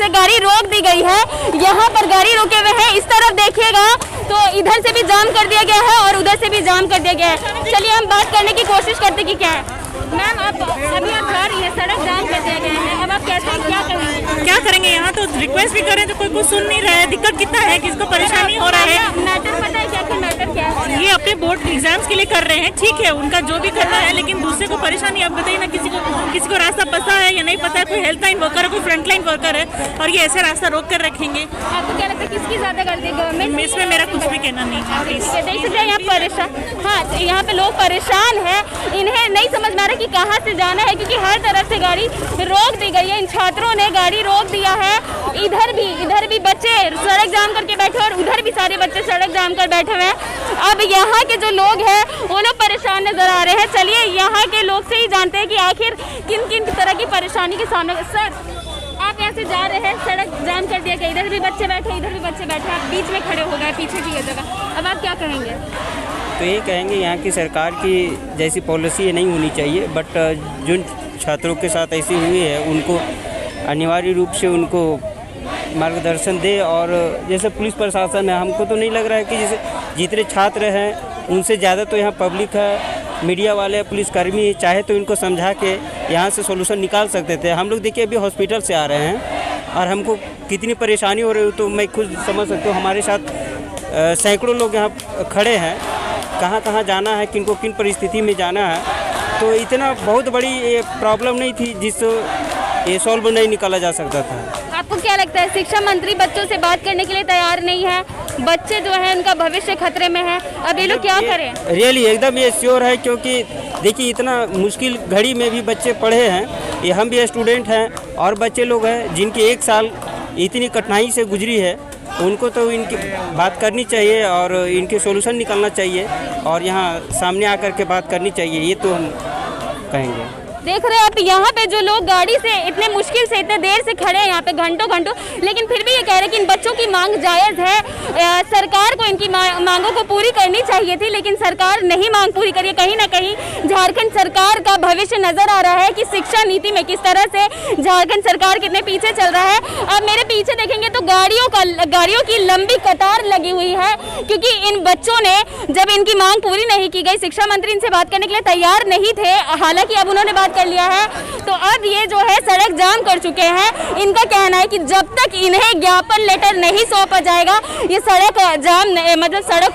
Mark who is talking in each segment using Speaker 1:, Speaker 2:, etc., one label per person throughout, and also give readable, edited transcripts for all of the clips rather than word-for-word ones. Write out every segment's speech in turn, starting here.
Speaker 1: से गाड़ी रोक दी गई है। यहाँ पर गाड़ी रुके हुए हैं, इस तरफ देखिएगा तो इधर से भी जाम कर दिया गया है और उधर से भी जाम कर दिया गया है। चलिए हम बात करने की कोशिश करते कि क्या है। मैम आप अभी आप जा रही है, सड़क जाम कर दिया गया है, अब आप कहते हैं क्या करेंगे?
Speaker 2: यहाँ तो रिक्वेस्ट भी करें तो कोई कुछ सुन नहीं रहा है। दिक्कत कितना है, किसको परेशानी हो रहा है।
Speaker 1: मैटर पता है क्या मैटर क्या है?
Speaker 2: ये अपने बोर्ड एग्जाम्स के लिए कर रहे हैं, ठीक है, उनका जो भी करना है, लेकिन दूसरे को परेशानी। अब बताइए ना, किसी को रास्ता पता है या नहीं पता है, कोई हेल्थ लाइन वर्कर है, कोई फ्रंट लाइन वर्कर है, और ये ऐसे रास्ता रोक कर रखेंगे।
Speaker 1: आपको क्या लगता है किसकी ज्यादा गलती है, गवर्नमेंट?
Speaker 2: इसमें मेरा कुछ भी कहना नहीं है।
Speaker 1: देख सकते हैं यहाँ परेशान, हाँ यहाँ पे लोग परेशान हैं, इन्हें नहीं समझ में आ रहा कि कहाँ से जाना है, क्योंकि हर तरफ से गाड़ी रोक दी गई है। इन छात्रों ने गाड़ी रोक दिया है। इधर भी बच्चे सड़क जाम करके बैठे और उधर भी सारे बच्चे सड़क जाम कर बैठे हुए हैं। अब यहाँ के जो लोग हैं वो लोग परेशान नजर आ रहे हैं। चलिए यहाँ के लोग से ही जानते हैं कि आखिर किन किन तरह की परेशानी के सामने। सर आप यहाँ से जा रहे हैं, सड़क जाम कर दिया गया, इधर भी बच्चे बैठे, इधर भी बच्चे बैठे, आप बीच में खड़े हो गए, पीछे की जगह, अब आप क्या कहेंगे?
Speaker 3: तो ये कहेंगे यहाँ की सरकार की जैसी पॉलिसी नहीं होनी चाहिए, बट जिन छात्रों के साथ ऐसी हुई है उनको अनिवार्य रूप से उनको मार्गदर्शन दे। और जैसे पुलिस प्रशासन है, हमको तो नहीं लग रहा है कि जैसे जितने छात्र हैं उनसे ज़्यादा तो यहाँ पब्लिक है, मीडिया वाले, पुलिसकर्मी, चाहे तो इनको समझा के यहाँ से सोल्यूशन निकाल सकते थे। हम लोग देखिए अभी हॉस्पिटल से आ रहे हैं और हमको कितनी परेशानी हो रही हो तो मैं खुद समझ सकता हूँ। हमारे साथ सैकड़ों लोग यहाँ खड़े हैं, कहाँ कहाँ जाना है, किनको किन परिस्थिति में जाना है। तो इतना बहुत बड़ी ये प्रॉब्लम नहीं थी जिससे ये सॉल्व नहीं निकाला जा सकता था।
Speaker 1: आपको क्या लगता है शिक्षा मंत्री बच्चों से बात करने के लिए तैयार नहीं है? बच्चे जो है उनका भविष्य खतरे में है, अब ये लोग क्या करें?
Speaker 3: रियली एकदम ये श्योर है, क्योंकि देखिए इतना मुश्किल घड़ी में भी बच्चे पढ़े हैं। ये हम भी स्टूडेंट हैं और बच्चे लोग हैं जिनकी एक साल इतनी कठिनाई से गुजरी है, उनको तो इनकी बात करनी चाहिए और इनके सॉल्यूशन निकालना चाहिए और यहाँ सामने आकर के बात करनी चाहिए, ये तो हम कहेंगे।
Speaker 1: देख रहे हैं आप यहाँ पे जो लोग गाड़ी से इतने मुश्किल से इतने देर से खड़े हैं यहाँ पे घंटों, लेकिन फिर भी ये कह रहे हैं कि इन बच्चों की मांग जायज़ है, सरकार को इनकी मांगों को पूरी करनी चाहिए थी, लेकिन सरकार नहीं मांग पूरी करी। कहीं ना कहीं झारखंड सरकार का भविष्य नजर आ रहा है कि शिक्षा नीति में किस तरह से झारखंड सरकार कितने पीछे चल रहा है। अब मेरे पीछे देखेंगे तो गाड़ियों की लंबी कतार लगी हुई है, क्योंकि इन बच्चों ने जब इनकी मांग पूरी नहीं की गई, शिक्षा मंत्री इनसे बात करने के लिए तैयार नहीं थे, हालांकि अब उन्होंने बात कर लिया है, तो अब ये जो है सड़क जाम कर चुके हैं। इनका कहना है कि जब तक इन्हें ज्ञापन लेटर नहीं सौंपा जाएगा ये सड़क जाम मतलब सड़क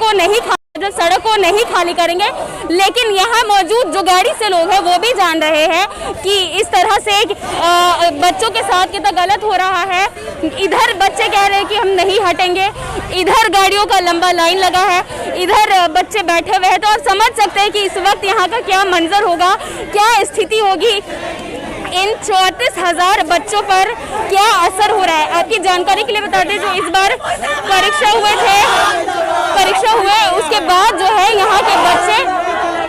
Speaker 1: को नहीं खाली करेंगे। लेकिन यहाँ मौजूद जो गाड़ी से लोग हैं वो भी जान रहे हैं कि इस तरह से बच्चों के साथ कितना गलत हो रहा है। इधर बच्चे कह रहे हैं कि हम नहीं हटेंगे, इधर गाड़ियों का लंबा लाइन लगा है, इधर बच्चे बैठे हुए हैं। तो आप समझ सकते हैं कि इस वक्त यहाँ का क्या मंजर होगा, क्या स्थिति होगी, इन 34,000 बच्चों पर क्या असर हो रहा है। आपकी जानकारी के लिए बता दें, जो इस बार परीक्षा हुए उसके बाद जो है यहाँ के बच्चे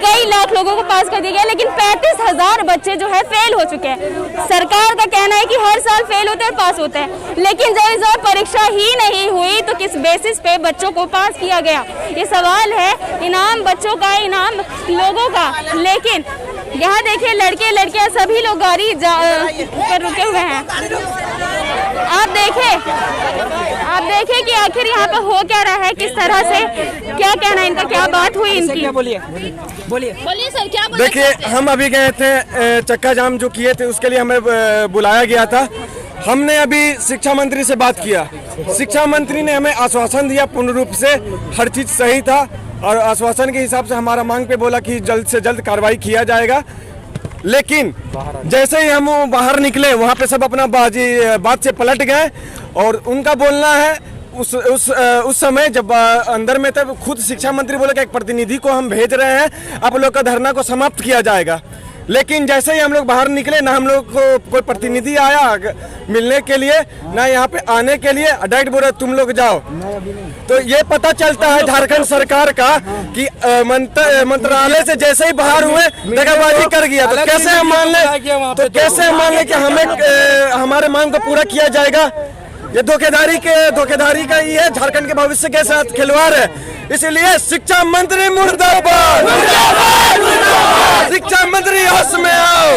Speaker 1: कई लाख लोगों को पास कर दिया गया, लेकिन 35,000 बच्चे जो है फेल हो चुके हैं। सरकार का कहना है कि हर साल फेल होते हैं और पास होते हैं, लेकिन जब इस बार परीक्षा ही नहीं हुई तो किस बेसिस पे बच्चों को पास किया गया, ये सवाल है। इनाम बच्चों का, इनाम लोगों का, लेकिन यहाँ देखिए लड़के लड़कियाँ सभी लोग गाड़ी पर रुके हुए हैं। आप देखें कि आखिर यहाँ पे हो क्या रहा है, किस तरह से, क्या कहना है इनका, क्या बात हुई इनकी? बोलिए सर, क्या बोलिए?
Speaker 4: देखिए हम अभी गए थे चक्का जाम जो किए थे उसके लिए हमें बुलाया गया था। हमने अभी शिक्षा मंत्री से बात किया, शिक्षा मंत्री ने हमें आश्वासन दिया पूर्ण रूप से हर चीज़ सही था और आश्वासन के हिसाब से हमारा मांग पे बोला कि जल्द से जल्द कार्रवाई किया जाएगा। लेकिन जैसे ही हम बाहर निकले वहाँ पे सब अपना बात से पलट गए और उनका बोलना है उस समय जब अंदर में थे खुद शिक्षा मंत्री बोले कि एक प्रतिनिधि को हम भेज रहे हैं, आप लोग का धरना को समाप्त किया जाएगा। लेकिन जैसे ही हम लोग बाहर निकले ना हम लोग को कोई प्रतिनिधि आया मिलने के लिए, ना यहाँ पे आने के लिए, डायरेक्ट बोले तुम लोग जाओ। तो ये पता चलता है झारखंड सरकार का कि मंत्रालय से जैसे ही बाहर हुए दगाबाजी कर गया। तो कैसे हम मान ले कि हमें हमारे मांग को पूरा किया जाएगा? ये धोखेधारी का ही है, झारखंड के भविष्य के साथ खिलवाड़ है। इसलिए शिक्षा मंत्री मुर्दाबाद, शिक्षा मंत्री होश में आओ।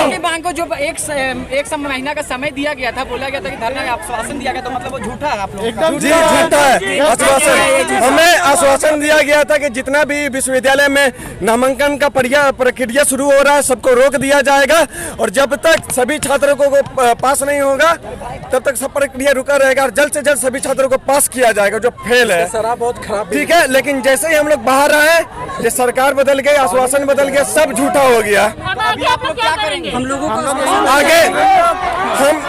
Speaker 5: आपकी मांग को जो एक महीना का समय दिया गया था, बोला गया था कि धरना का आश्वासन दिया गया, तो मतलब वो झूठा है आप लोग?
Speaker 4: जी झूठा है आश्वासन। हमें आश्वासन दिया गया था कि जितना भी विश्वविद्यालय में नामांकन का प्रक्रिया शुरू हो रहा है सबको रोक दिया जाएगा, और जब तक सभी छात्रों को पास नहीं होगा तब तक सब प्रक्रिया रुका रहेगा, और जल्द से जल्द सभी छात्रों को पास किया जाएगा जो फेल है।
Speaker 6: शराब बहुत खराब,
Speaker 4: ठीक है, लेकिन जैसे ही हम लोग बाहर आए, ये सरकार बदल गई, आश्वासन बदल गया, सब झूठा हो गया।
Speaker 1: अब आगे आप लोग क्या करेंगे?
Speaker 5: हम लोगों को
Speaker 4: आगे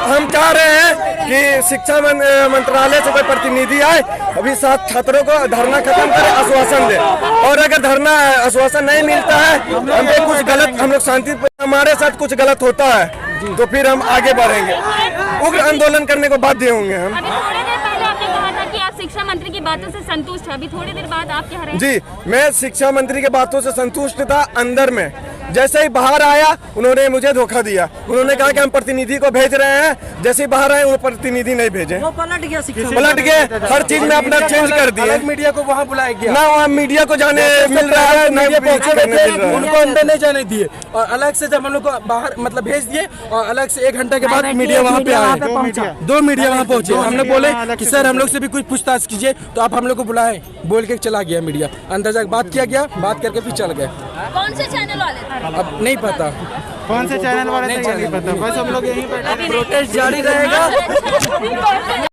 Speaker 4: हम चाह रहे हैं कि शिक्षा मंत्रालय से कोई प्रतिनिधि आए, अभी 7 छात्रों को धरना खत्म करे, आश्वासन दे, और अगर धरना आश्वासन नहीं मिलता है, हमें कुछ गलत, हम लोग शांति, हमारे साथ कुछ गलत होता है तो फिर हम आगे बढ़ेंगे, उग्र आंदोलन करने को बाध्य होंगे हम।
Speaker 1: अभी थोड़ी देर पहले आपने कहा था कि आप शिक्षा मंत्री की बातों से संतुष्ट हैं, अभी थोड़ी देर बाद आप कह रहे हैं?
Speaker 4: जी, मैं शिक्षा मंत्री के बातों से संतुष्ट था अंदर में, जैसे ही बाहर आया उन्होंने मुझे धोखा दिया। उन्होंने कहा कि हम प्रतिनिधि को भेज रहे हैं, जैसे ही बाहर आए वो प्रतिनिधि नहीं भेजे,
Speaker 5: वो पलट गया, शिक्षा
Speaker 4: पलट गए, हर चीज में अपना चेंज कर दिए।
Speaker 6: मीडिया को वहाँ बुलाया गया,
Speaker 4: ना वहाँ मीडिया को जाने मिल रहा है, ना
Speaker 6: उनको अंदर नहीं जाने दिए, और अलग से जब हम लोग को बाहर मतलब भेज दिए, और अलग से 1 घंटे के बाद मीडिया वहाँ पे आए, 2 मीडिया वहाँ पहुँचे। हमने बोले कि सर हम लोग से भी कुछ पूछताछ कीजिए, तो आप हम लोग को बुलाए, बोल के चला गया मीडिया। अंदर जाकर बात किया गया, बात करके फिर चल गए।
Speaker 1: कौन से चैनल वाले थे?
Speaker 6: अब नहीं पता
Speaker 7: कौन से चैनल वाले नहीं पता, बस हम लोग यहीं पर
Speaker 5: प्रोटेस्ट जारी रहेगा।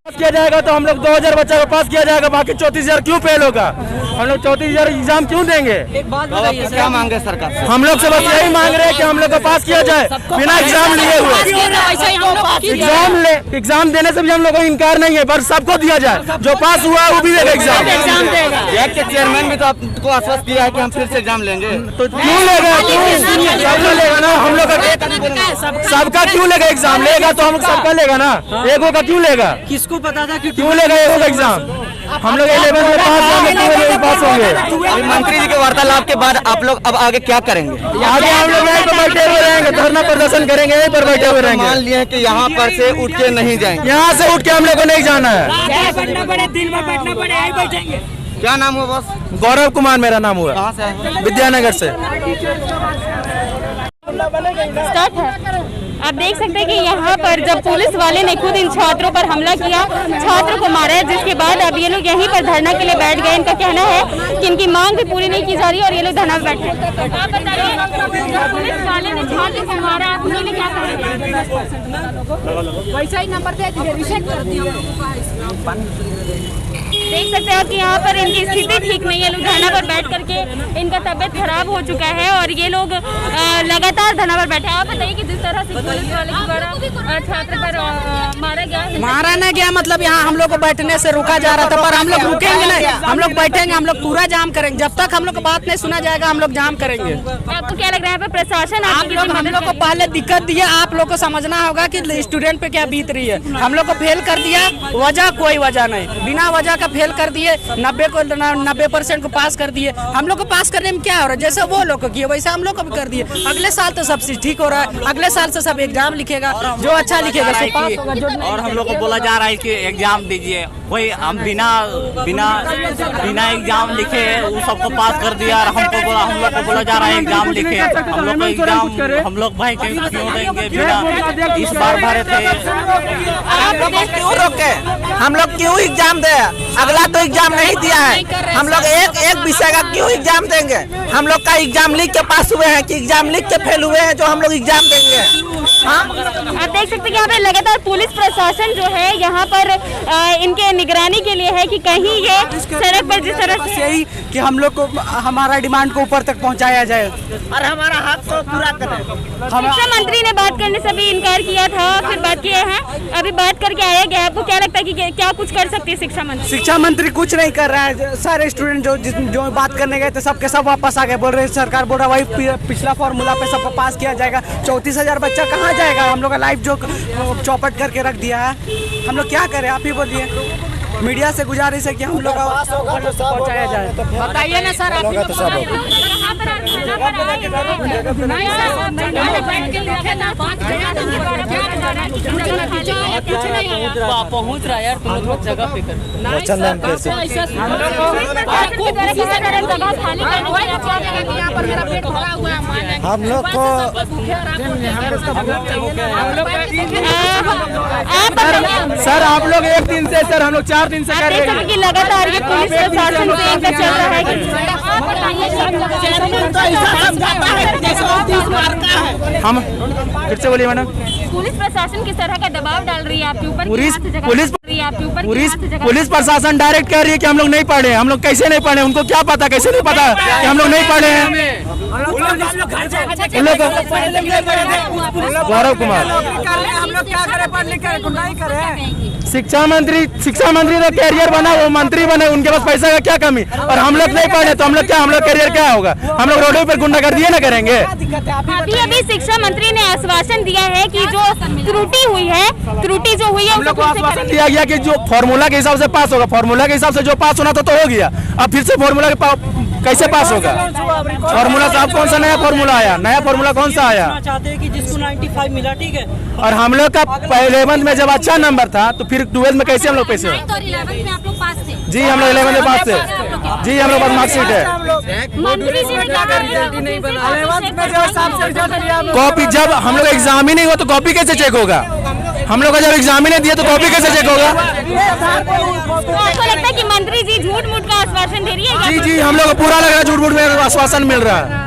Speaker 6: किया जाएगा तो हम लोग 2000 बच्चा को पास किया जाएगा, बाकी 34,000 क्यों फेल होगा? हम लोग 34,000 एग्जाम क्यों देंगे?
Speaker 5: एक बात बताइए, क्या मांगे सरकार से?
Speaker 6: हम लोग से बस यही मांग रहे हैं कि हम लोग को पास किया जाए बिना एग्जाम लिए हुए। एग्जाम देने से भी हम लोग को इनकार नहीं है, पर सबको दिया जाए, जो पास हुआ है वो भी देगा एग्जाम देगा।
Speaker 5: के चेयरमैन भी तो आपको आश्वस्त किया है कि हम फिर से एग्जाम लेंगे,
Speaker 6: तो क्यों लेगा? सबका लेगा ना, हम लोग सबका क्यों लेगा? एग्जाम लेगा तो हम सबका लेगा ना, एगो का क्यों लेगा?
Speaker 5: किसको पता था कि
Speaker 6: क्यों लेगा एगो का एग्जाम? हम लोग 11 में पास होंगे।
Speaker 5: मंत्री जी के वार्तालाप के बाद आप लोग अब आगे क्या करेंगे?
Speaker 6: आगे हम लोग यहीं पर बैठे हुए रहेंगे, धरना प्रदर्शन करेंगे, यहीं पर बैठे हुए रहेंगे।
Speaker 5: मान लिए कि यहाँ पर से उठ के नहीं जाएंगे,
Speaker 6: यहाँ से उठ के हम लोग को नहीं जाना है।
Speaker 5: बैठना पड़े, दिन में बैठना पड़े, यहीं बैठेंगे। क्या नाम हुआ बस?
Speaker 6: गौरव कुमार मेरा नाम हुआ।
Speaker 5: कहाँ से है?
Speaker 6: विद्यानगर से।
Speaker 1: स्टार्ट है। आप देख सकते हैं कि यहाँ पर जब पुलिस वाले ने खुद इन छात्रों पर हमला किया, छात्रों को मारा है, जिसके बाद अब ये लोग यहीं पर धरना के लिए बैठ गए। इनका कहना है कि इनकी मांग भी पूरी नहीं की जा रही और ये लोग धरना पे बैठे हैं। आप बताइए, जब पुलिस वाले ने छात्रों को मारा, आप उन्होंने क्या कहा?
Speaker 8: वैसा ही नंबर दे दिए, रिजेक्ट कर दिया।
Speaker 1: देख सकते हैं कि यहाँ पर इनकी स्थिति ठीक नहीं है, लोग धरना पर बैठ करके इनका तबीयत खराब हो चुका है और ये लोग लगातार धरना पर बैठे हैं। आप बताइए कि जिस तरह से पुलिस वाले के द्वारा छात्र पर मारा गया,
Speaker 5: मारा न गया, मतलब यहाँ हम लोग को बैठने से रोका जा रहा था, पर हम लोग रुकेंगे नहीं, हम लोग बैठेंगे, हम लोग पूरा जाम करेंगे, जब तक हम लोग को बात नहीं सुना जाएगा हम लोग जाम करेंगे।
Speaker 1: आपको क्या लग रहा है यहाँ पर प्रशासन
Speaker 5: आप लोग हम लोग को पहले दिक्कत दी है, आप लोग को समझना होगा कि स्टूडेंट पे क्या बीत रही है। हम लोग को फेल कर दिया, वजह कोई वजह नहीं, बिना वजह का फेल कर दिए, 90% को पास कर दिए। हम लोग को पास करने में क्या हो रहा है? जैसे वो लोग को किए वैसा हम लोग को भी कर दिए। अगले साल तो सब चीज ठीक हो रहा है, अगले साल से सब एग्जाम लिखेगा, जो अच्छा लिखेगा सो पास होगा, जो नहीं।
Speaker 9: और हम लोग को बोला जा रहा है कि एग्जाम दीजिए, कोई हम बिना एग्जाम लिखे वो सबको पास कर दिया और हम लोग को बोला जा रहा है एग्जाम लिखे। हम लोग का एग्जाम हम लोग भाई क्यों देंगे? बिना इस बार भरे थे,
Speaker 5: क्यों रोके? हम लोग क्यों एग्जाम दे? अगला तो एग्जाम नहीं दिया है, हम लोग एक विषय का क्यों एग्जाम देंगे? हम लोग का एग्जाम लिख के पास हुए हैं कि एग्जाम लिख के फेल हुए हैं जो हम लोग एग्जाम देंगे?
Speaker 1: आप देख सकते हैं कि यहाँ पे लगातार पुलिस प्रशासन जो है यहाँ पर इनके निगरानी के लिए है कि कहीं ये सड़क पर जिस तरह से
Speaker 5: यही कि हम लोग को हमारा डिमांड को ऊपर तक पहुँचाया जाए और हमारा हक को पूरा करें।
Speaker 1: शिक्षा मंत्री ने बात करने से भी इनकार किया था, फिर बात किए हैं, अभी बात करके आया गया। आपको क्या लगता है कि क्या कुछ कर सकती है शिक्षा मंत्री?
Speaker 5: शिक्षा मंत्री कुछ नहीं कर रहा है, सारे स्टूडेंट जो बात करने गए थे सबके सब वापस आ गए, बोल रहे सरकार बोल रहा वही पिछला फॉर्मूला पे सबको पास किया जाएगा। 34,000 बच्चा कहाँ जाएगा? हम लोग का लाइफ जो चौपट करके रख दिया है, हम लोग क्या करें? आप ही बोलिए। मीडिया से गुजारिश है कि हम लोग पहुँचाया जाए।
Speaker 8: बताइए ना सर, आप
Speaker 5: पहुँच रहा है यार, तुम लोग जगह पे
Speaker 7: हम लोग को
Speaker 6: सर आप लोग 1 दिन से, सर हम लोग 4 दिन से कर रहे हैं
Speaker 1: कि लगातार ये पुलिस प्रशासन से इनका चल रहा है कि
Speaker 6: हम फिर से बोलिए मैडम।
Speaker 1: पुलिस प्रशासन किस तरह का दबाव डाल रही है आपके ऊपर?
Speaker 6: पुलिस प्रशासन डायरेक्ट कह रही है कि हम लोग नहीं पढ़े। हम लोग कैसे नहीं पढ़े? उनको क्या पता, कैसे नहीं पता कि हम लोग नहीं पढ़े हैं? गौरव कुमार,
Speaker 5: हम लोग क्या करें? पढ़ लिख कर नहीं करें।
Speaker 6: शिक्षा मंत्री तो कैरियर बना, वो मंत्री बने, उनके पास पैसा का क्या कमी? और हम लोग नहीं पढ़े तो हम लोग कैरियर क्या होगा? हम लोग रोडों पर गुंडागर्दी ना करेंगे।
Speaker 1: अभी शिक्षा मंत्री ने आश्वासन दिया है कि जो त्रुटि जो हुई है
Speaker 6: हम लोग को आश्वासन दिया गया कि जो फॉर्मूला के हिसाब से पास होगा, फॉर्मूला के हिसाब से जो पास होना था तो हो गया। अब फिर से फॉर्मूला के कैसे पास होगा? फॉर्मूला साहब कौन सा नया फॉर्मूला आया? नया फॉर्मूला कौन सा आया?
Speaker 5: चाहते हैं कि जिसको 95 मिला, ठीक है।
Speaker 6: और हम लोग का 11th में जब अच्छा नंबर था तो फिर 12th में कैसे हम लोग पैसे? जी हम लोग 11th में पास थे। जी हम लोग पास मार्कशीट है। कॉपी जब हम लोग एग्जाम ही नहीं हुआ तो कॉपी कैसे चेक होगा? हम लोग का जब एग्जाम ही नहीं दिया तो कॉपी कैसे चेक होगा?
Speaker 1: आपको लगता है कि मंत्री जी झूठ मूठ का आश्वासन दे रही है?
Speaker 6: जी हम लोग को पूरा लग रहा है झूठ मूठ में आश्वासन मिल रहा है।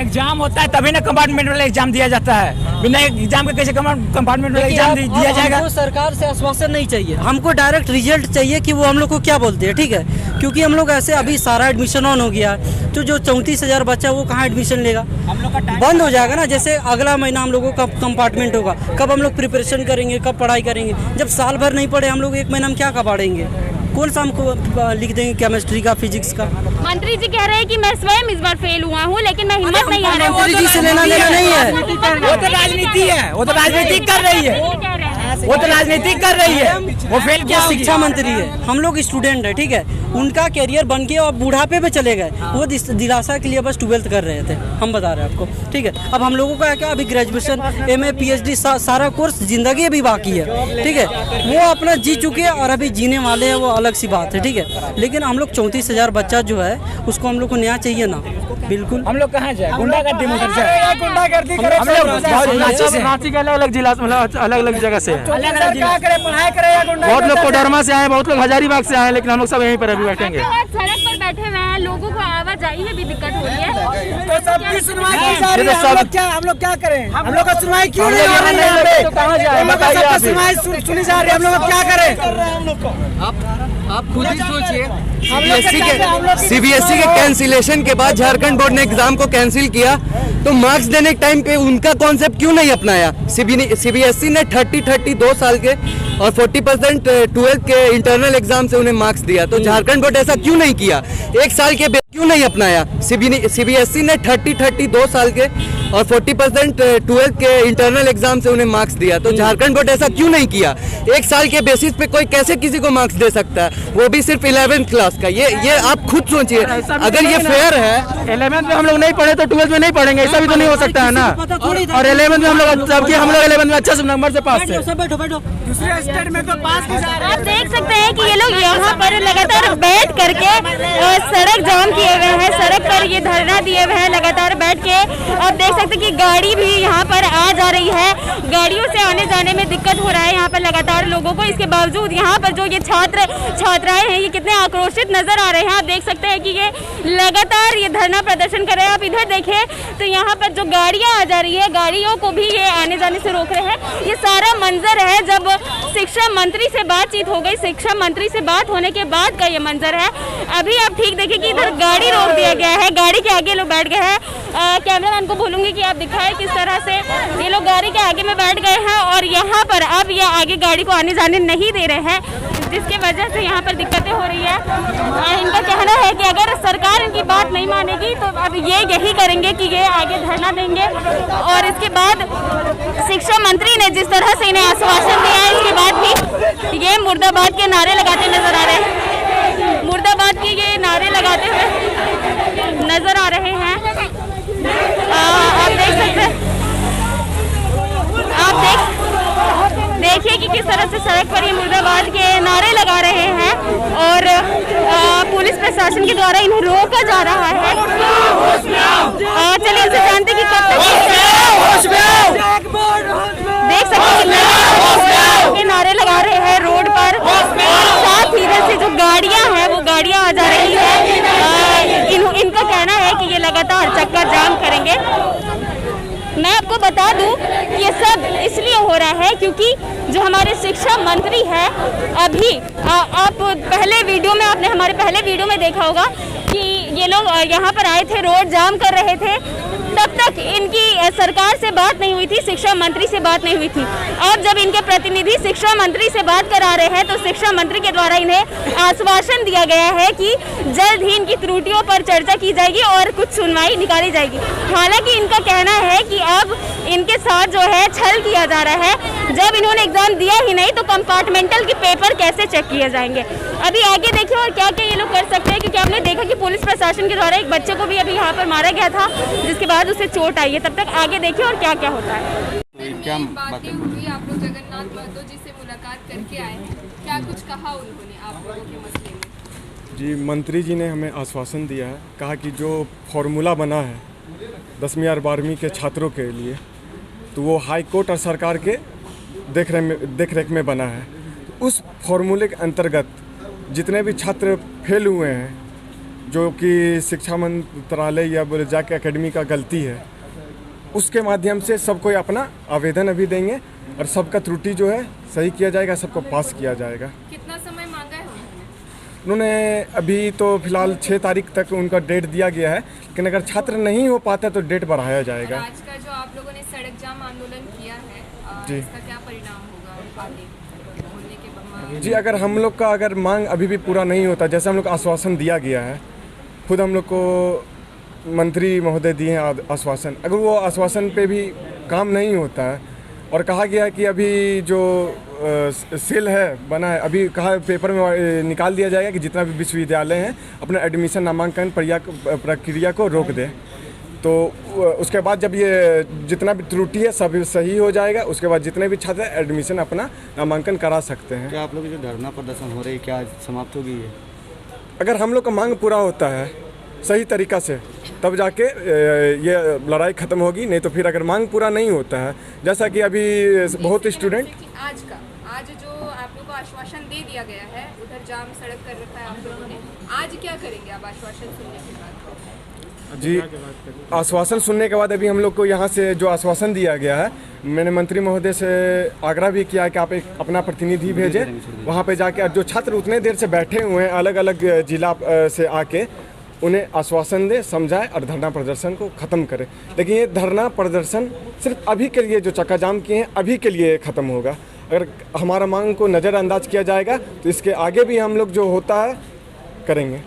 Speaker 5: एग्जाम होता है तभी ना कंपार्टमेंट वाला एग्जाम दिया जाता है। बिना एग्जाम के कैसे कंपार्टमेंट वाला एग्जाम दिया जाएगा? हमको सरकार से आश्वासन नहीं चाहिए, हमको डायरेक्ट रिजल्ट चाहिए कि वो हम लोग को क्या बोलते हैं, ठीक है। क्योंकि हम लोग ऐसे अभी सारा एडमिशन ऑन हो गया तो जो 34,000 बच्चा वो कहाँ एडमिशन लेगा? बंद हो जाएगा ना। जैसे अगला महीना हम लोगों का कंपार्टमेंट होगा, कब हम लोग प्रिपरेशन करेंगे, कब पढ़ाई करेंगे? जब साल भर नहीं पढ़े हम लोग 1 महीना में क्या पढ़ेंगे? कौन सा हमको लिख देंगे केमिस्ट्री का, फिजिक्स का?
Speaker 1: मंत्री जी कह रहे हैं कि मैं स्वयं इस बार फेल हुआ हूँ, लेकिन मैं हिम्मत नहीं हारा हूँ।
Speaker 5: मंत्री जी से लेना देना नहीं है, वो तो राजनीति है, वो तो राजनीति कर रही है, वो तो राजनीति कर रही है। वो फेल किया, शिक्षा मंत्री है, हम लोग स्टूडेंट है, ठीक है। उनका कैरियर बन के और बुढ़ापे पे चले गए, वो दिलासा के लिए बस 12th कर रहे थे, हम बता रहे हैं आपको, ठीक है। अब हम लोगों का क्या, अभी ग्रेजुएशन, MA, PhD सारा कोर्स जिंदगी अभी बाकी है, ठीक है। वो अपना जी चुके और अभी जीने वाले हैं, वो अलग सी बात है, ठीक है। लेकिन हम लोग 34,000 बच्चा जो है उसको हम लोग को न्याय चाहिए ना। बिल्कुल। हम लोग कहाँ जाए? गुंडागर्दी में गुंडागर्दी हम लोग रांची के अलग जिला, मतलब अलग जगह से पढ़ाई करें। बहुत लोग कोडरमा से आए, बहुत लोग हजारीबाग से आए, लेकिन हम लोग सब यहीं पर अभी बैठेंगे।
Speaker 1: सड़क पर बैठे हुए हैं, लोगों को आवाजाही में भी दिक्कत हो रही है।
Speaker 5: तो सबकी सुनवाई की जा रही है। हम लोग क्या करें? हम लोग का सुनवाई क्यों नहीं हो रही है? कहाँ जाए बताइए? सुनवाई सुनी जा रही है, हम लोग क्या करें? आप खुद ही सोचिए।
Speaker 10: CBSE के कैंसिलेशन के बाद झारखंड बोर्ड ने एग्जाम को कैंसिल किया, तो मार्क्स देने के टाइम पे उनका कॉन्सेप्ट क्यों नहीं अपनाया? CBSE ने 30 2 साल के और 40% 12th के इंटरनल एग्जाम से उन्हें मार्क्स दिया, तो झारखंड बोर्ड ऐसा क्यों नहीं किया? 1 साल के क्यों नहीं अपनाया? CBSE ने 30 2 साल के और 40% 12th के इंटरनल एग्जाम से उन्हें मार्क्स दिया, तो झारखंड बोर्ड ऐसा क्यों नहीं किया? 1 साल के बेसिस पे कोई कैसे किसी को मार्क्स दे सकता है, वो भी सिर्फ 11th क्लास का? ये आप खुद सोचिए, अगर ये फेयर है।
Speaker 6: 11th में हम लोग नहीं पढ़े तो 12th में नहीं पढ़ेंगे, ऐसा भी तो नहीं हो सकता है ना। और 11th में हम लोग, जबकि हम लोग 11th में अच्छे से नंबर से पास थे।
Speaker 5: दूसरे स्टेट में तो पास भी जा रहे हैं।
Speaker 1: आप देख सकते हैं कि ये लोग यहाँ पर लगातार बैठ करके सड़क जाम किए हुए हैं, सड़क पर ये धरना दिए हुए हैं लगातार बैठ के। आप देख सकते हैं कि गाड़ी भी यहाँ पर आ जा रही है, गाड़ियों से आने जाने में दिक्कत हो रहा है यहाँ पर लगातार लोगों को। इसके बावजूद यहाँ पर जो ये छात्राएं हैं ये कितने आक्रोशित नजर आ रहे हैं। आप देख सकते हैं कि ये लगातार ये धरना प्रदर्शन कर रहे हैं। आप इधर देखें तो यहाँ पर जो गाड़ियाँ आ जा रही है, गाड़ियों को भी ये आने जाने से रोक रहे हैं। ये सारा मंजर है जब शिक्षा मंत्री से बातचीत हो गई, शिक्षा मंत्री से बात होने के बाद का ये मंजर है। अभी आप ठीक देखिए कि इधर गाड़ी रोक दिया गया है, गाड़ी के आगे लोग बैठ गए हैं। कैमरामैन को बोलूंगी कि आप दिखाएं किस तरह से ये लोग गाड़ी के आगे में बैठ गए हैं और यहाँ पर अब ये आगे गाड़ी को आने जाने नहीं दे रहे हैं। जिसकी वजह से यहाँ पर दिक्कतें हो रही है। इनका कहना है कि अगर सरकार इनकी बात नहीं मानेगी तो अब ये यही करेंगे कि ये आगे धरना देंगे। और इसके बाद शिक्षा मंत्री ने जिस तरह से इन्हें आश्वासन दिया है, इसके बाद भी ये मुर्दाबाद के नारे लगाते नजर आ रहे हैं। मुर्दाबाद के ये नारे लगाते हुए नजर आ रहे हैं। आप देख सकते हैं, देखिए कि किस तरह से सड़क पर ये मुर्दाबाद के नारे लगा रहे हैं और पुलिस प्रशासन के द्वारा इन्हें रोका जा रहा है। चलिए इनसे जानते कि कब तक देख सकते हैं कि नारे लगा रहे हैं रोड पर, साथ ही इधर से जो गाड़ियां हैं वो गाड़ियां आ जा रही है। इनका कहना है कि ये लगातार चक्का जाम करेंगे। मैं आपको बता दूं कि ये सब इसलिए हो रहा है क्योंकि जो हमारे शिक्षा मंत्री है, अभी आप पहले वीडियो में, आपने हमारे पहले वीडियो में देखा होगा कि ये लोग यहाँ पर आए थे, रोड जाम कर रहे थे। तब तक इनकी सरकार से बात नहीं हुई थी, शिक्षा मंत्री से बात नहीं हुई थी। अब जब इनके प्रतिनिधि शिक्षा मंत्री से बात करा रहे हैं तो शिक्षा मंत्री के द्वारा इन्हें आश्वासन दिया गया है कि जल्द ही इनकी त्रुटियों पर चर्चा की जाएगी और कुछ सुनवाई निकाली जाएगी। हालांकि इनका कहना है कि अब इनके साथ जो है छल किया जा रहा है। जब इन्होंने एग्जाम दिया ही नहीं तो कंपार्टमेंटल के पेपर कैसे चेक किए जाएंगे। अभी आगे देखिए और क्या क्या ये लोग कर सकते हैं, क्योंकि हमने देखा कि पुलिस प्रशासन के द्वारा एक बच्चे को भी अभी यहाँ पर मारा गया था, जिसके बाद उसे चोट आई है। तब तक आगे देखिए और क्या क्या होता है।
Speaker 8: क्या बातें हुई, आप लोग जगन्नाथ महतो जी से मुलाकात करके आए हैं, क्या कुछ कहा उन्होंने आप लोगों के मसले में?
Speaker 4: जी, मंत्री जी ने हमें आश्वासन दिया है, कहा कि जो फॉर्मूला बना है 10वीं और 12वीं के छात्रों के लिए, तो वो हाई कोर्ट और सरकार के देख रेख में बना है। तो उस फॉर्मूले के अंतर्गत जितने भी छात्र फेल हुए हैं, जो कि शिक्षा मंत्रालय या बोले जाके एकेडमी का गलती है, उसके माध्यम से सबको अपना आवेदन अभी देंगे और सबका त्रुटि जो है सही किया जाएगा, सबको पास किया जाएगा।
Speaker 8: कितना समय मांगा है
Speaker 4: उन्होंने? अभी तो फिलहाल 6 तारीख तक उनका डेट दिया गया है, लेकिन अगर छात्र नहीं हो पाता तो डेट बढ़ाया जाएगा।
Speaker 8: आज का जो आप लोगों ने सड़क जाम आंदोलन किया है,
Speaker 4: जी,
Speaker 8: इसका क्या परिणाम होगा आगे बोलने के बाद?
Speaker 4: जी, अगर हम लोग का अगर मांग अभी भी पूरा नहीं होता, जैसे हम लोग को आश्वासन दिया गया है, खुद हम लोग को मंत्री महोदय दिए हैं आश्वासन, अगर वो आश्वासन पे भी काम नहीं होता है और कहा गया है कि अभी जो सेल है बना है, अभी कहा पेपर में निकाल दिया जाएगा कि जितना भी विश्वविद्यालय हैं अपना एडमिशन नामांकन प्रक्रिया को रोक दे, तो उसके बाद जब ये जितना भी त्रुटि है सब सही हो जाएगा, उसके बाद जितने भी छात्र एडमिशन अपना नामांकन करा सकते हैं।
Speaker 3: क्या आप लोग जो धरना प्रदर्शन हो रही है क्या समाप्त हो गई है?
Speaker 4: अगर हम लोग का मांग पूरा होता है सही तरीका से तब जाके ये लड़ाई ख़त्म होगी, नहीं तो फिर अगर मांग पूरा नहीं होता है, जैसा कि अभी बहुत स्टूडेंट
Speaker 8: आज जो आप लोगों को आश्वासन दे दिया गया है, उधर जाम सड़क कर रखा है आप लोगों ने, आज क्या करेंगे आप आश्वासन सुनने के बाद?
Speaker 4: जी, आश्वासन सुनने के बाद अभी हम लोग को यहाँ से जो आश्वासन दिया गया है, मैंने मंत्री महोदय से आग्रह भी किया है कि आप एक अपना प्रतिनिधि भेजें, वहाँ पे जाके जो छात्र उतने देर से बैठे हुए हैं अलग अलग जिला से आके, उन्हें आश्वासन दे, समझाए और धरना प्रदर्शन को ख़त्म करें। लेकिन ये धरना प्रदर्शन सिर्फ अभी के लिए जो चक्का जाम किए हैं अभी के लिए ख़त्म होगा। अगर हमारा मांग को नज़रअंदाज किया जाएगा तो इसके आगे भी हम लोग जो होता है करेंगे।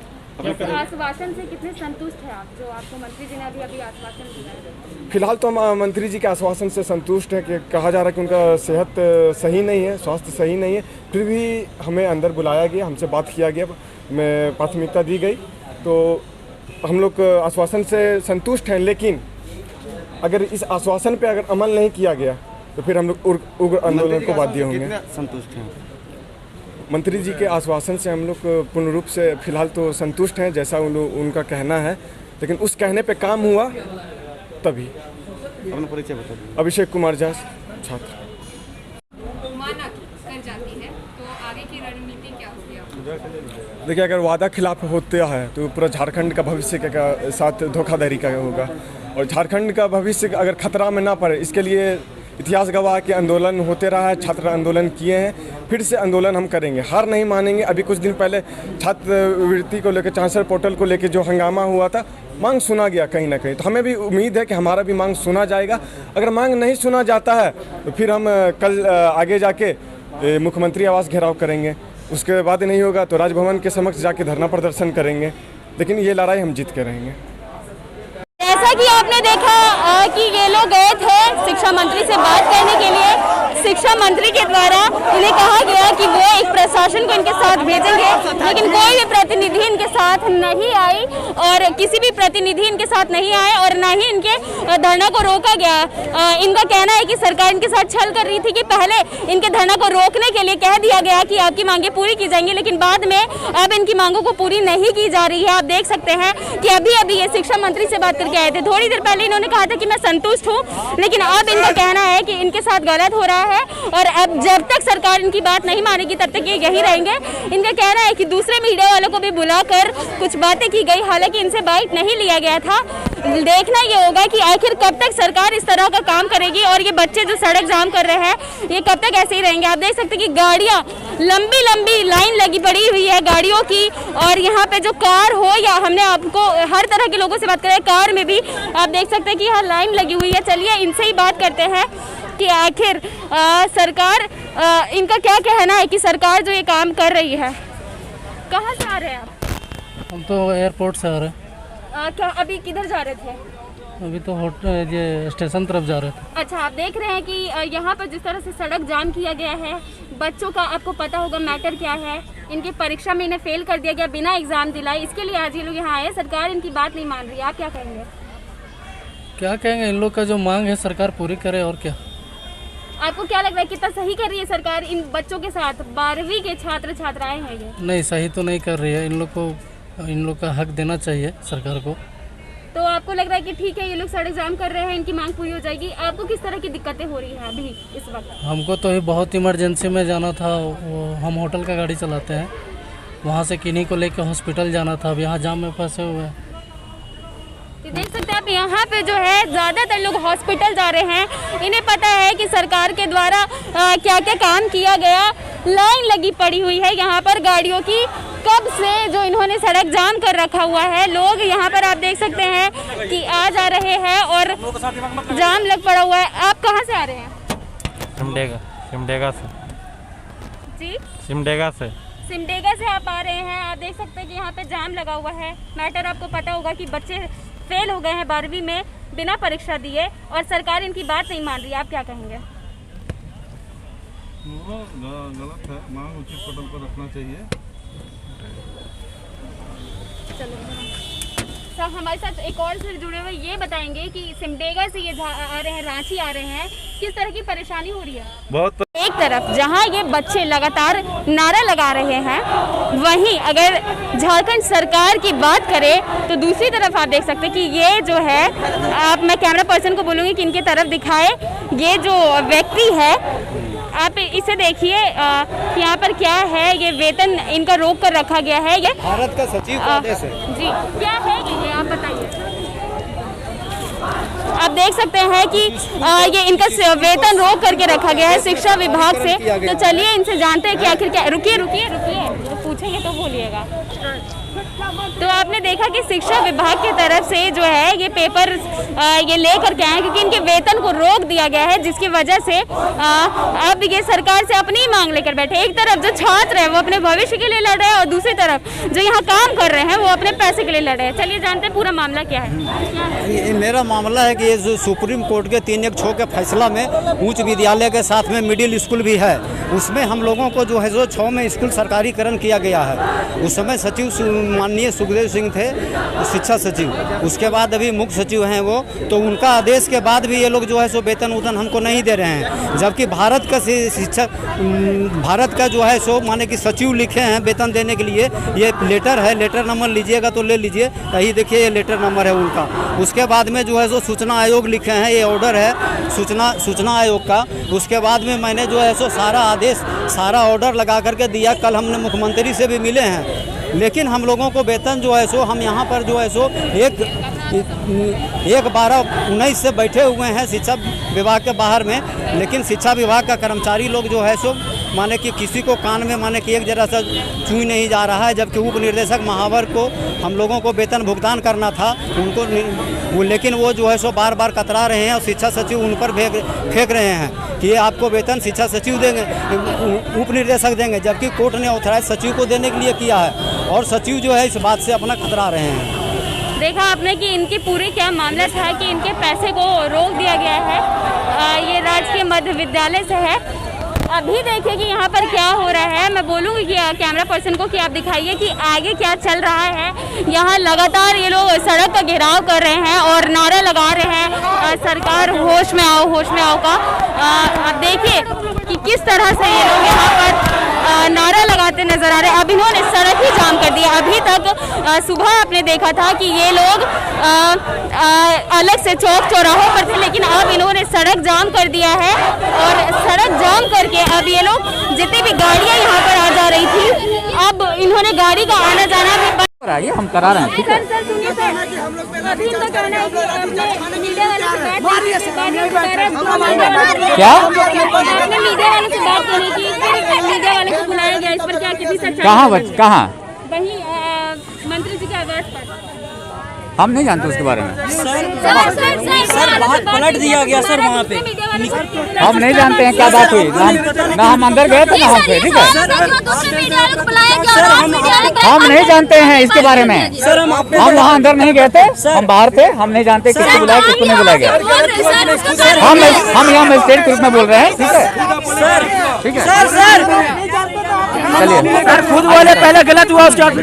Speaker 1: इस आश्वासन से कितने संतुष्ट हैं आप, जो आपको मंत्री जी ने अभी आश्वासन दिया है?
Speaker 4: फिलहाल तो हम मंत्री जी के आश्वासन से संतुष्ट हैं कि कहा जा रहा है कि उनका सेहत सही नहीं है, स्वास्थ्य सही नहीं है, फिर भी हमें अंदर बुलाया गया, हमसे बात किया गया, मैं प्राथमिकता दी गई, तो हम लोग आश्वासन से संतुष्ट हैं। लेकिन अगर इस आश्वासन पे अगर अमल नहीं किया गया तो फिर हम लोग उग्र आंदोलन को बाध्य होंगे।
Speaker 3: संतुष्ट हैं
Speaker 4: मंत्री जी के आश्वासन से हम लोग पूर्ण रूप से फिलहाल तो संतुष्ट हैं, जैसा उनका कहना है, लेकिन उस कहने पे काम हुआ तभी।
Speaker 3: अपना परिचय बता दीजिए।
Speaker 4: अभिषेक कुमार झा, छात्र।
Speaker 8: माना कर जाती है तो आगे की रणनीति क्या होगी?
Speaker 4: देखिए, अगर वादा खिलाफ होता है तो पूरा झारखंड का भविष्य के साथ धोखाधड़ी का होगा, और झारखंड का भविष्य अगर खतरा में ना पड़े, इसके लिए इतिहास गवाह के आंदोलन होते रहा है, छात्र आंदोलन किए हैं, फिर से आंदोलन हम करेंगे, हार नहीं मानेंगे। अभी कुछ दिन पहले छात्रवृत्ति को लेकर, चांसलर पोर्टल को लेकर जो हंगामा हुआ था, मांग सुना गया कहीं ना कहीं, तो हमें भी उम्मीद है कि हमारा भी मांग सुना जाएगा। अगर मांग नहीं सुना जाता है तो फिर हम कल आगे जाके मुख्यमंत्री आवास घेराव करेंगे, उसके बाद नहीं होगा तो राजभवन के समक्ष जाके धरना प्रदर्शन करेंगे, लेकिन ये लड़ाई हम जीत के रहेंगे।
Speaker 1: जैसा कि आपने देखा कि ये लोग गए थे शिक्षा मंत्री से बात करने के लिए। शिक्षा मंत्री के द्वारा इन्हें कहा गया कि वो एक प्रशासन को इनके साथ भेजेंगे, लेकिन कोई भी प्रतिनिधि इनके साथ नहीं आई और किसी भी प्रतिनिधि इनके साथ नहीं आए और ना ही इनके धरना को रोका गया। इनका कहना है कि सरकार इनके साथ छल कर रही थी कि पहले इनके धरना को रोकने के लिए कह दिया गया कि आपकी मांगे पूरी की जाएंगी, लेकिन बाद में अब इनकी मांगों को पूरी नहीं की जा रही है। आप देख सकते हैं कि अभी अभी ये शिक्षा मंत्री से बात करके आए थे। थोड़ी देर पहले इन्होंने कहा था कि मैं संतुष्ट हूँ, लेकिन अब इनका कहना है कि इनके साथ गलत हो रहा है और अब जब तक सरकार इनकी बात नहीं मानेगी तब तक ये यहीं रहेंगे। इनका कहना है कि दूसरे मीडिया वालों को भी बुलाकर कुछ बातें की गई, हालांकि इनसे बाइट नहीं लिया गया था। देखना ये होगा कि आखिर कब तक सरकार इस तरह का काम करेगी और ये बच्चे जो सड़क जाम कर रहे हैं ये कब तक ऐसे ही रहेंगे। आप देख सकते हैं कि गाड़ियाँ लंबी लंबी लाइन लगी पड़ी हुई है गाड़ियों की, और यहाँ पे जो कार हो या हमने आपको हर तरह के लोगों से बात करें, कार में भी आप देख सकते हैं कि यहाँ लाइन लगी हुई है। चलिए इनसे ही बात करते हैं कि आखिर सरकार इनका क्या कहना है कि सरकार जो ये काम कर रही है। कहाँ से आ रहे हैं आप?
Speaker 11: हम तो एयरपोर्ट से आ रहे हैं।
Speaker 1: क्या अभी किधर जा रहे थे?
Speaker 11: अभी तो होटल ये स्टेशन तरफ जा रहे थे।
Speaker 1: अच्छा, आप देख रहे हैं कि यहाँ पर जिस तरह से सड़क जाम किया गया है, बच्चों का आपको पता होगा मैटर क्या है। इनकी परीक्षा में इन्हें फेल कर दिया गया बिना एग्जाम दिलाए, इसके लिए आज ये लोग यहाँ आए। सरकार इनकी बात नहीं मान रही, आप क्या कहेंगे?
Speaker 11: क्या कहेंगे, इन लोग का जो मांग है सरकार पूरी करे और क्या।
Speaker 1: आपको क्या लग रहा है कितना सही कर रही है सरकार इन बच्चों के साथ? 12वीं के छात्र छात्राएं हैं ये।
Speaker 11: नहीं, सही तो नहीं कर रही है। इन लोग का हक देना चाहिए सरकार को।
Speaker 1: तो आपको लग रहा है कि ठीक है ये लोग सड़क जाम कर रहे हैं, इनकी मांग पूरी हो जाएगी। आपको किस तरह की दिक्कतें हो रही हैं अभी इस वक्त?
Speaker 11: हमको तो बहुत इमरजेंसी में जाना था। हम होटल का गाड़ी चलाते हैं, वहाँ से किन्हीं को लेकर हॉस्पिटल जाना था। अब यहाँ जाम में फंसे हुए हैं।
Speaker 1: देख सकते हैं आप यहाँ पे जो है ज़्यादातर लोग हॉस्पिटल जा रहे हैं। इन्हें पता है कि सरकार के द्वारा क्या क्या काम किया गया। लाइन लगी पड़ी हुई है यहाँ पर गाड़ियों की, कब से जो इन्होंने सड़क जाम कर रखा हुआ है। लोग यहाँ पर आप देख सकते हैं कि आ जा रहे हैं और जाम लग पड़ा हुआ है। आप कहाँ से आ रहे हैं?
Speaker 12: सिमडेगा से
Speaker 1: जी, सिमडेगा से आप आ रहे हैं। आप देख सकते हैं कि यहाँ पे जाम लगा हुआ है। मैटर आपको पता होगा कि बच्चे फेल हो गए हैं 12वीं में बिना परीक्षा दिए और सरकार इनकी बात नहीं मान रही। आप क्या कहेंगे?
Speaker 12: गलत है, मांग उचित कदम पर रखना चाहिए।
Speaker 1: चलो सर, हमारे साथ एक और से जुड़े हुए ये बताएंगे कि सिमडेगा से ये आ रहे हैं, रांची आ रहे हैं, किस तरह की परेशानी हो रही है?
Speaker 12: बहुत
Speaker 1: एक तरफ जहां ये बच्चे लगातार नारा लगा रहे हैं, वहीं अगर झारखंड सरकार की बात करें तो दूसरी तरफ आप देख सकते हैं कि ये जो है, मैं कैमरा पर्सन को बोलूँगी कि इनकी तरफ दिखाए। ये जो व्यक्ति है आप इसे देखिए, यहाँ पर क्या है, ये वेतन इनका रोक कर रखा गया है। ये
Speaker 13: भारत का सचिव का आदेश है
Speaker 1: जी, क्या है ये आप बताइए। आप देख सकते हैं कि ये इनका वेतन रोक करके रखा गया है शिक्षा विभाग से। तो चलिए इनसे जानते हैं कि आखिर क्या। रुकिए पूछेंगे तो बोलिएगा। तो आपने देखा कि शिक्षा विभाग की तरफ से जो है ये पेपर ये लेकर के आए, क्योंकि इनके वेतन को रोक दिया गया है, जिसकी वजह से अब ये सरकार से अपनी मांग लेकर बैठे। एक तरफ जो छात्र है वो अपने भविष्य के लिए लड़ रहे हैं और दूसरी तरफ जो यहाँ काम कर रहे हैं वो अपने पैसे के लिए लड़ रहे हैं। चलिए जानते हैं पूरा मामला क्या है।
Speaker 13: मेरा मामला है कि ये जो सुप्रीम कोर्ट के 316 के फैसला में उच्च विद्यालय के साथ में मिडिल स्कूल भी है, उसमें हम लोगों को जो है जो 6 में स्कूल सरकारीकरण किया गया है। उस समय सचिव माननीय सुखदेव सिंह थे शिक्षा सचिव, उसके बाद अभी मुख्य सचिव हैं वो, तो उनका आदेश के बाद भी ये लोग जो है सो वेतन हमको नहीं दे रहे हैं। जबकि भारत का जो है सो माने कि सचिव लिखे हैं वेतन देने के लिए। ये लेटर है, लेटर नंबर लीजिएगा तो ले लीजिए, यही देखिए ये लेटर नंबर है उनका। उसके बाद में जो है सो सूचना आयोग लिखे हैं, ये ऑर्डर है सूचना आयोग का। उसके बाद में मैंने जो है सो सारा आदेश सारा ऑर्डर लगा करके दिया। कल हमने मुख्यमंत्री से भी मिले हैं, लेकिन हम लोगों को वेतन जो है सो हम यहाँ पर जो है सो 1/12/19 से बैठे हुए हैं शिक्षा विभाग के बाहर में, लेकिन शिक्षा विभाग का कर्मचारी लोग जो है सो माने कि किसी को कान में माने कि एक जरा सा छुई नहीं जा रहा है, जबकि उप निर्देशक महावर को हम लोगों को वेतन भुगतान करना था उनको, लेकिन वो जो है सो बार बार कतरा रहे हैं और शिक्षा सचिव उन पर फेंक रहे हैं कि ये आपको वेतन शिक्षा सचिव देंगे, उप निर्देशक देंगे, जबकि कोर्ट ने ऑथराइज सचिव को देने के लिए किया है और सचिव जो है इस बात से अपना कतरा रहे हैं।
Speaker 1: देखा आपने कि इनकी पूरी क्या मामला था कि इनके पैसे को रोक दिया गया है। ये राजकीय मध्य विद्यालय से है। अभी देखिए कि यहाँ पर क्या हो रहा है। मैं बोलूँगी कि कैमरा पर्सन को कि आप दिखाइए कि आगे क्या चल रहा है। यहाँ लगातार ये लोग सड़क का घेराव कर रहे हैं और नारा लगा रहे हैं सरकार होश में आओ का। आप देखिए कि किस तरह से ये लोग यहाँ पर नारा लगाते नजर आ रहे हैं। अब इन्होंने सड़क ही जाम कर दिया। अभी तक सुबह आपने देखा था कि ये लोग अलग से चौक चौराहों पर थे, लेकिन अब इन्होंने सड़क जाम कर दिया है और सड़क जाम करके अब ये लोग जितनी भी गाड़ियां यहाँ पर आ जा रही थी, अब इन्होंने गाड़ी का आना जाना भी
Speaker 14: हम करा रहे हैं।
Speaker 1: सर सुनिए सर, अभी इनका कहना है कि आपने मीडिया वाले से बात
Speaker 14: क्या
Speaker 1: आपने मीडिया वाले से बात करने की, फिर मीडिया वाले को बुलाया गया, इस पर क्या कितनी सच्चाई?
Speaker 14: कहाँ
Speaker 1: वहीं मंत्री जी के आवास पर।
Speaker 14: हम नहीं जानते उसके बारे में।
Speaker 5: सर बात पलट दिया गया सर वहाँ पे।
Speaker 14: हम नहीं जानते हैं क्या बात हुई, ना हम अंदर गए थे ना हम पे। ठीक है, हम नहीं जानते हैं इसके बारे में। हम वहाँ अंदर नहीं गए थे, हम बाहर थे। हम नहीं जानते किसको बुलाया किसको नहीं बुलाया गया। हम यहाँ मजिस्ट्रेट के रूप में बोल रहे हैं। ठीक है, चलिए।
Speaker 5: सर खुद बोले पहले गलत हुआ, उसके बाद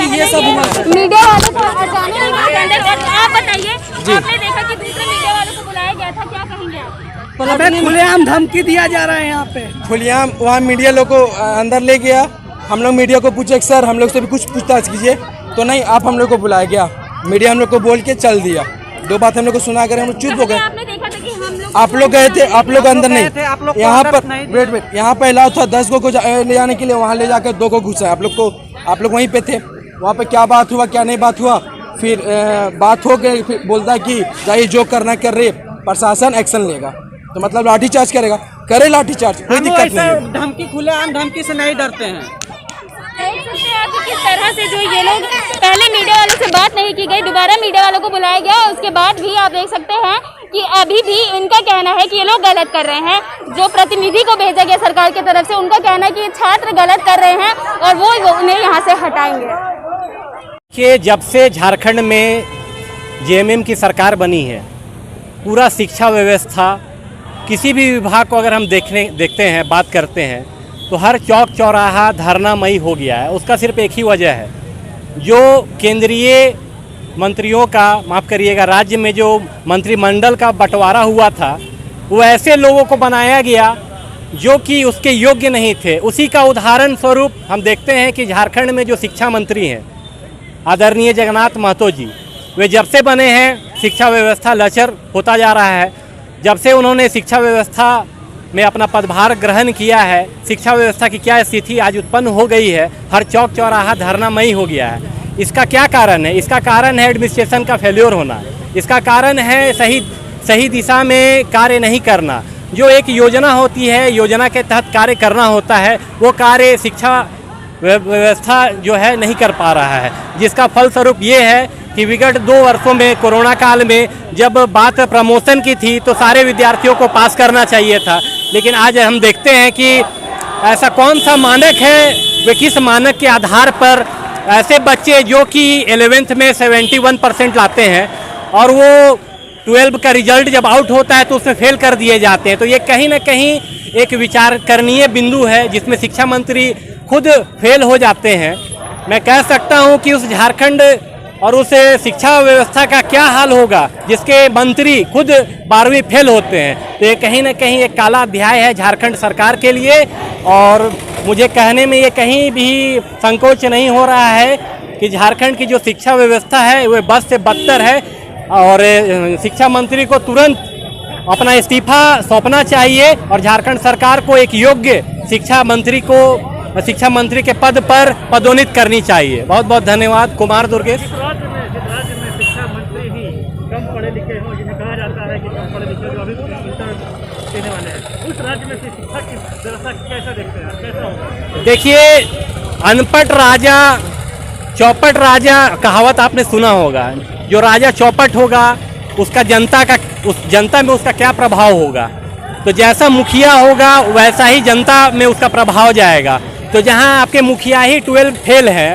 Speaker 5: ये सब
Speaker 1: मीडिया वालों को हटाने आप बताइए। आपने देखा कि दूसरे मीडिया वालों को बुलाया गया था, क्या कहेंगे आप?
Speaker 5: खुलेआम धमकी दिया जा रहा है यहाँ पे।
Speaker 6: खुलेआम वहाँ मीडिया लोग को अंदर ले गया। हम लोग मीडिया को पूछे सर हम लोग से भी कुछ पूछताछ कीजिए, तो नहीं आप हम लोग को बुलाया गया। मीडिया हम लोग को बोल के चल दिया। दो बात हम लोग को सुना कर हम लोग चुप हो गए। आप लोग गए थे, आप लोग अंदर नहीं। यहाँ पर वेट यहाँ पे अलाउ था 10 को ले जाने के लिए, वहाँ ले जाकर 2 को घुसा। आप लोग वहीं पे थे। वहाँ पे क्या बात हुआ क्या नहीं बात हुआ, फिर बात हो गई। फिर बोलता है कि जाइए जो करना कर रहे, प्रशासन एक्शन लेगा। तो मतलब लाठीचार्ज करेगा, करे लाठीचार्ज, कोई दिक्कत नहीं।
Speaker 5: धमकी खुलेआम धमकी से नहीं डरते हैं।
Speaker 1: देख सकते हैं आप कि किस तरह से जो ये लोग, पहले मीडिया वालों से बात नहीं की गई, दोबारा मीडिया वालों को बुलाया गया। उसके बाद भी आप देख सकते हैं कि अभी भी इनका कहना है कि ये लोग गलत कर रहे हैं। जो प्रतिनिधि को भेजा गया सरकार की तरफ से, उनका कहना है कि छात्र गलत कर रहे हैं और वो उन्हें यहाँ से हटाएंगे।
Speaker 15: कि जब से झारखंड में जेएमएम की सरकार बनी है, पूरा शिक्षा व्यवस्था किसी भी विभाग को अगर हम देखते हैं, बात करते हैं, तो हर चौक चौराहा धरनामयी हो गया है। उसका सिर्फ एक ही वजह है, जो केंद्रीय मंत्रियों का, माफ़ करिएगा, राज्य में जो मंत्रिमंडल का बंटवारा हुआ था, वो ऐसे लोगों को बनाया गया जो कि उसके योग्य नहीं थे। उसी का उदाहरण स्वरूप हम देखते हैं कि झारखंड में जो शिक्षा मंत्री हैं आदरणीय जगन्नाथ महतो जी, वे जब से बने हैं शिक्षा व्यवस्था लचर होता जा रहा है। जब से उन्होंने शिक्षा व्यवस्था में अपना पदभार ग्रहण किया है, शिक्षा व्यवस्था की क्या स्थिति आज उत्पन्न हो गई है, हर चौक चौराहा धरनामयी हो गया है। इसका क्या कारण है? इसका कारण है एडमिनिस्ट्रेशन का फेल्योर होना। इसका कारण है सही दिशा में कार्य नहीं करना। जो एक योजना होती है, योजना के तहत कार्य करना होता है, वो कार्य शिक्षा व्यवस्था जो है नहीं कर पा रहा है, जिसका फलस्वरूप ये है कि विगत 2 वर्षों में, कोरोना काल में जब बात प्रमोशन की थी तो सारे विद्यार्थियों को पास करना चाहिए था, लेकिन आज हम देखते हैं कि ऐसा कौन सा मानक है, वे किस मानक के आधार पर ऐसे बच्चे जो कि 11th में 71% लाते हैं और वो 12 का रिजल्ट जब आउट होता है तो उसमें फेल कर दिए जाते हैं। तो ये कहीं ना कहीं एक विचार करणीय बिंदु है जिसमें शिक्षा मंत्री खुद फेल हो जाते हैं। मैं कह सकता हूं कि उस झारखंड और उस शिक्षा व्यवस्था का क्या हाल होगा जिसके मंत्री खुद 12वीं फेल होते हैं। तो ये कहीं ना कहीं एक काला अध्याय है झारखंड सरकार के लिए, और मुझे कहने में ये कहीं भी संकोच नहीं हो रहा है कि झारखंड की जो शिक्षा व्यवस्था है वह बद से बदतर है, और शिक्षा मंत्री को तुरंत अपना इस्तीफा सौंपना चाहिए और झारखंड सरकार को एक योग्य शिक्षा मंत्री के पद पर पदोन्नत करनी चाहिए। बहुत बहुत धन्यवाद। कुमार दुर्गेश।
Speaker 2: राज्य में शिक्षा मंत्री ही कम पढ़े लिखे हों, जिन्हें कहा जाता है कि कम पढ़े लिखे जो अभी इंटर देने वाले हैं, उस राज्य में शिक्षा की
Speaker 15: देखिए, अनपढ़ राजा चौपट राजा कहावत आपने सुना होगा। जो राजा चौपट होगा उसका उस जनता में उसका क्या प्रभाव होगा। तो जैसा मुखिया होगा वैसा ही जनता में उसका प्रभाव जाएगा। तो जहां आपके मुखिया ही 12 फेल है,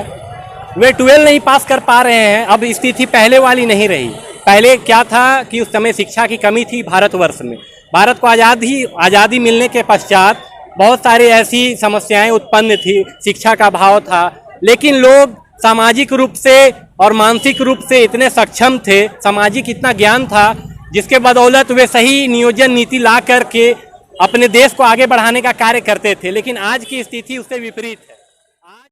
Speaker 15: वे 12 नहीं पास कर पा रहे हैं। अब स्थिति पहले वाली नहीं रही। पहले क्या था कि उस समय शिक्षा की कमी थी भारतवर्ष में। भारत को आज़ादी मिलने के पश्चात बहुत सारी ऐसी समस्याएं उत्पन्न थी, शिक्षा का अभाव था, लेकिन लोग सामाजिक रूप से और मानसिक रूप से इतने सक्षम थे, सामाजिक इतना ज्ञान था, जिसके बदौलत वे सही नियोजन नीति ला करके अपने देश को आगे बढ़ाने का कार्य करते थे। लेकिन आज की स्थिति उससे विपरीत है।